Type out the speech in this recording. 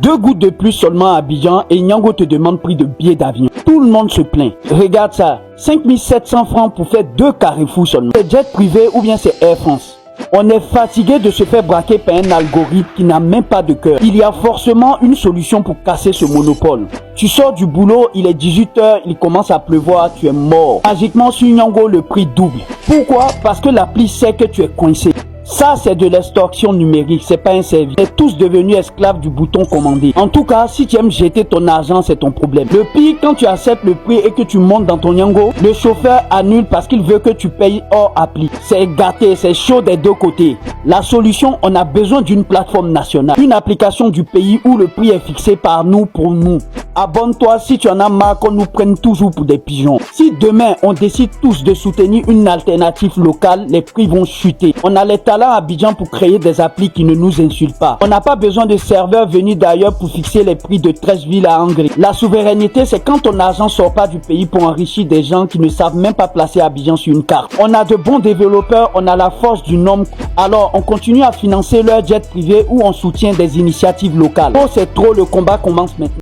2 gouttes de plus seulement à Abidjan et Niango te demande prix de billet d'avion. Tout le monde se plaint. Regarde ça, 5700 francs pour faire 2 Carrefour seulement. C'est jet privé ou bien c'est Air France? On est fatigué de se faire braquer par un algorithme qui n'a même pas de cœur. Il y a forcément une solution pour casser ce monopole. Tu sors du boulot, il est 18h, il commence à pleuvoir, tu es mort. Magiquement sur Niango, le prix double. Pourquoi? Parce que l'appli sait que tu es coincé. Ça, c'est de l'extorsion numérique, c'est pas un service. On est tous devenus esclaves du bouton commander. En tout cas, si tu aimes jeter ton argent, c'est ton problème. Le pire, quand tu acceptes le prix et que tu montes dans ton Niango, le chauffeur annule parce qu'il veut que tu payes hors appli. C'est gâté, c'est chaud des deux côtés. La solution, on a besoin d'une plateforme nationale. Une application du pays où le prix est fixé par nous pour nous. Abonne-toi si tu en as marre qu'on nous prenne toujours pour des pigeons. Si demain, on décide tous de soutenir une alternative locale, les prix vont chuter. On a les talents à Abidjan pour créer des applis qui ne nous insultent pas. On n'a pas besoin de serveurs venus d'ailleurs pour fixer les prix de 13 villes à Angers. La souveraineté, c'est quand ton argent sort pas du pays pour enrichir des gens qui ne savent même pas placer Abidjan sur une carte. On a de bons développeurs, on a la force du nombre. Alors, on continue à financer leur jet privé ou on soutient des initiatives locales. Oh, c'est trop, le combat commence maintenant.